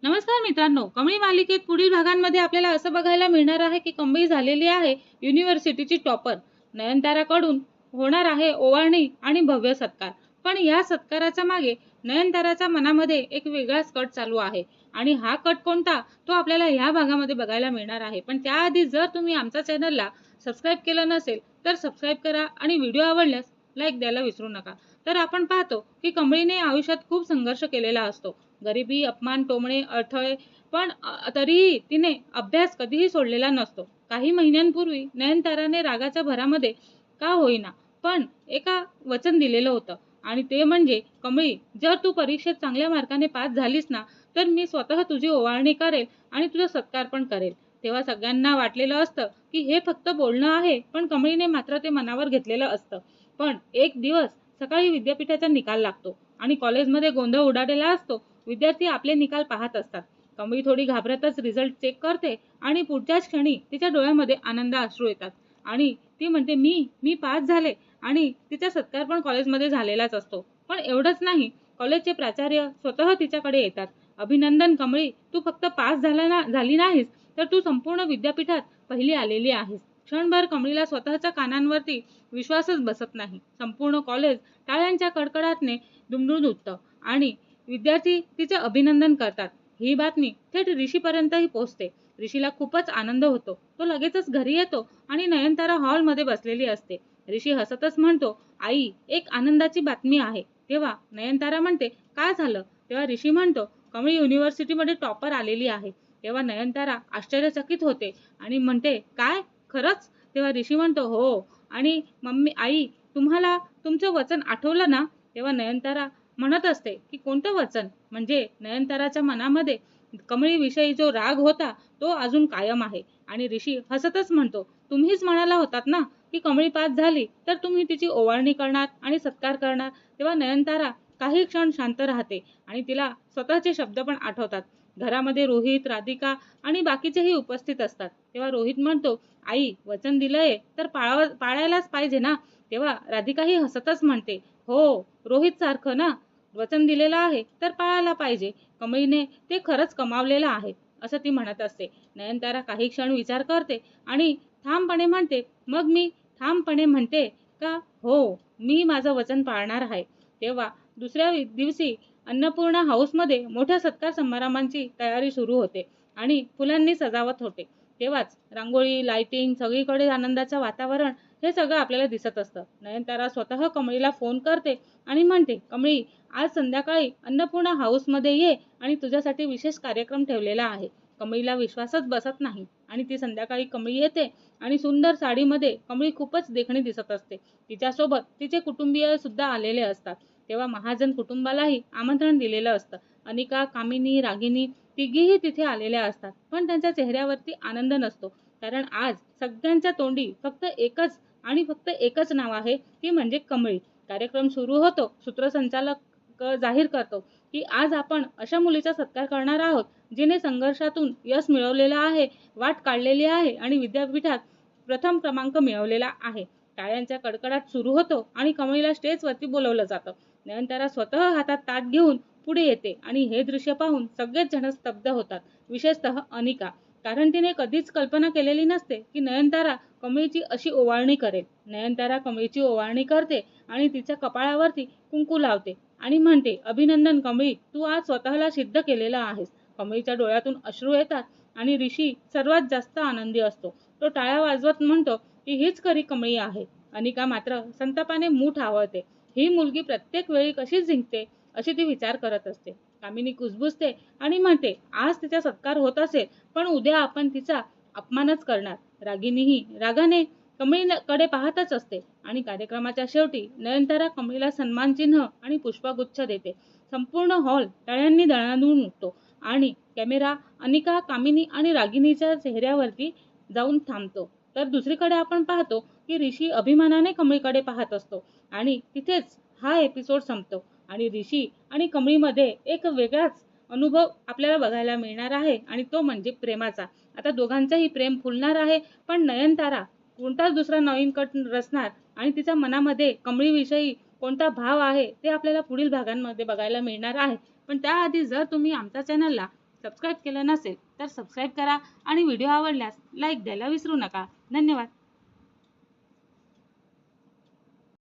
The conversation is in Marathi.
नमस्कार मित्रांनो, कमळी मालिकेत पुढील भागांमध्ये आपल्याला असं बघायला मिळणार आहे की कमळी झालेली आहे युनिव्हर्सिटीची टॉपर. नयनताराकडून होणार आहे ओवाळणी आणि भव्य सत्कार. पण या सत्काराच्या मागे नयनताराच्या मनामध्ये एक वेगळाच कट चालू आहे आणि हा कट कोणता तो आपल्याला ह्या भागामध्ये बघायला मिळणार आहे. पण त्याआधी जर तुम्ही आमच्या चॅनलला सबस्क्राईब केलं नसेल तर सबस्क्राईब करा आणि व्हिडिओ आवडल्यास लाईक द्यायला विसरू नका. तर आपण पाहतो की कमळीने आयुष्यात खूप संघर्ष केलेला असतो. गरिबी, अपमान, टोमणे, अडथळे, पण तरीही तिने अभ्यास कधीही सोडलेला नसतो. काही महिन्यांपूर्वी नयनताराने रागाच्या भरामध्ये का होईना पण एका वचन दिलेलं होतं आणि ते म्हणजे, कमळी, जर तू परीक्षेत चांगल्या मार्काने पास झालीस ना तर मी स्वतः तुझी ओवाळणी करेल आणि तुझा सत्कार पण करेल. तेव्हा सगळ्यांना वाटलेलं असतं की हे फक्त बोलणं आहे, पण कमळीने मात्र ते मनावर घेतलेलं असतं. पण एक दिवस सकाळी विद्यापीठाचा निकाल लागतो आणि कॉलेजमध्ये गोंधळ उडालेला असतो. विद्यार्थी आपले निकाल पाहत असतात. कमळी थोडी घाबरतच रिझल्ट चेक करते आणि पुढच्याच क्षणी तिच्या डोळ्यामध्ये आनंद अश्रू येतात आणि ती म्हणते, मी पास झाले. आणि तिचा सत्कार पण कॉलेजमध्ये झालेलाच असतो. पण एवढंच नाही, कॉलेजचे प्राचार्य स्वतः तिच्याकडे येतात. अभिनंदन कमळी, तू फक्त पास झाली नाहीस तर तू संपूर्ण विद्यापीठात पहिली आलेली आहेस. क्षणभर कमळीला स्वतःच्या कानांवरती विश्वासच बसत नाही. संपूर्ण कॉलेज टाळ्यांच्या कडकडाटने दुमदुमून उठतं आणि विद्यार्थी तिचे अभिनंदन करतात. ही बातमी थेट ऋषीपर्यंतही पोहोचते. ऋषीला खूपच आनंद होतो. तो लगेचच घरी येतो आणि नयनतारा हॉलमध्ये बसलेली असते. ऋषी हसतच म्हणतो, आई, एक आनंदाची बातमी आहे. तेव्हा नयनतारा म्हणते, काय झालं? तेव्हा ऋषी म्हणतो, कमळी युनिव्हर्सिटीमध्ये टॉपर आलेली आहे. तेव्हा नयनतारा आश्चर्यचकित होते आणि म्हणते, काय, खरंच? तेव्हा ऋषी म्हणतो, हो. आणि मम्मी, आई, तुम्हाला तुमचं वचन आठवलं ना? तेव्हा नयनतारा म्हणत असते की कोणतं वचन? म्हणजे नयनताराच्या मनामध्ये कमळीविषयी जो राग होता तो अजून कायम आहे. आणि ऋषी हसतच म्हणतो, तुम्हीच म्हणाला होतात ना की कमळी पास झाली तर तुम्ही तिची ओवाळणी करणार आणि सत्कार करणार. तेव्हा नयनतारा काही क्षण शांत राहते आणि तिला स्वतःचे शब्द पण आठवतात. घरामध्ये रोहित, राधिका आणि बाकीचेही उपस्थित असतात. तेव्हा रोहित म्हणतो, आई, वचन दिलंय तर पाळायलाच पाहिजे ना? तेव्हा राधिकाही हसतच म्हणते, हो, रोहित सारखं ना, वचन दिलेलं आहे तर पाळायला पाहिजे. कमळीने ते खरंच कमावलेलं आहे, असं ती म्हणत असते. नयनतारा काही क्षण विचार करते आणि ठामपणे म्हणते, मग मी ठामपणे म्हणते का हो, मी माझं वचन पाळणार आहे. तेव्हा दुसऱ्या दिवशी अन्नपूर्णा हाऊसमध्ये मोठ्या सत्कार समारंभाची तयारी सुरू होते आणि फुलांनी सजावट होते. तेव्हाच रांगोळी, लाइटिंग, सगळीकडे आनंदाचं वातावरण, हे सगळं आपल्याला दिसत असतं. नयनतारा स्वतः कमळीला फोन करते आणि म्हणते, कमळी, आज संध्याकाळी अन्नपूर्णा हाऊसमध्ये ये आणि तुझ्यासाठी विशेष कार्यक्रम ठेवलेला आहे. कमळीला विश्वासच बसत नाही आणि ती संध्याकाळी कमळी येते आणि सुंदर साडीमध्ये कमळी खूपच देखणी दिसत असते. तिच्यासोबत तिचे कुटुंबीय सुद्धा आलेले असतात. तेव्हा महाजन कुटुंबालाही आमंत्रण दिलेलं असतं. अनिका, कामिनी, रागिनी तिघीही तिथे आलेल्या असतात. पण त्यांच्या चेहऱ्यावरती आनंद नसतो, कारण आज सगळ्यांच्या तोंडी फक्त एकच नाव आहे, ती म्हणजे कमळी. कार्यक्रम सुरू होतो. सूत्रसंचालक जाहीर करतो की आज आपण अशा मुलीचा सत्कार करणार आहोत जिने संघर्षातून यश मिळवलेलं आहे, वाट काढलेली आहे आणि विद्यापीठात प्रथम क्रमांक मिळवलेला आहे. टाळ्यांचा कडकडाट सुरू होतो आणि कमळीला स्टेजवरती बोलवलं जातं. नयनतारा स्वतः हातात ताट घेऊन पुढे येते आणि हे दृश्य पाहून सगळेच जण स्तब्ध होतात, विशेषतः अनिका. कारण तिने कधीच कल्पना केलेली नसते की नयनतारा कमळीची अशी ओवाळणी करेल. नयनतारा कमळीची ओवाळणी करते आणि तिच्या कपाळावरती कुंकू लावते आणि म्हणते, अभिनंदन कमळी, तू आज स्वतःला सिद्ध केलेलं आहेस. कमळीच्या डोळ्यातून अश्रू येतात आणि ऋषी सर्वात जास्त आनंदी असतो. तो टाळ्या वाजवत म्हणतो की हीच खरी कमळी आहे. अनिका मात्र संतापाने मूठ आवळते. ही मुलगी प्रत्येक वेळी कशी जिंकते अशी ती विचार करत असते. कामिनी कुजबुजते आणि म्हणते, आज तिचा सत्कार होत असेल पण उद्या आपण तिचा अपमानच करणार. रागिनीही रागाने कमळीकडे पाहतच असते आणि कार्यक्रमाच्या शेवटी नयनतारा कमळीला सन्मान चिन्ह आणि पुष्पगुच्छ देते. संपूर्ण हॉल टाळ्यांनी दणाणून उठतो आणि कॅमेरा अनिका, कामिनी आणि रागिनीच्या चेहऱ्यावरती जाऊन थांबतो. तर दुसरीकडे आपण पाहतो की ऋषी अभिमानाने कमळीकडे पाहत असतो आणि तिथेच हा एपिसोड संपतो आणि ऋषी आणि कमळीमध्ये एक वेगळाच अनुभव आपल्याला बघायला मिळणार आहे आणि तो म्हणजे प्रेमाचा. आता दोघांचंही प्रेम फुलणार आहे, पण नयनतारा कोणताच दुसरा नवीन कट रचणार आणि तिच्या मनामध्ये कमळीविषयी कोणता भाव आहे ते आपल्याला पुढील भागांमध्ये बघायला मिळणार आहे. पण त्याआधी जर तुम्ही आमच्या चॅनलला सबस्क्राईब केलं नसेल तर सबस्क्राईब करा आणि व्हिडिओ आवडल्यास लाईक द्यायला विसरू नका. धन्यवाद.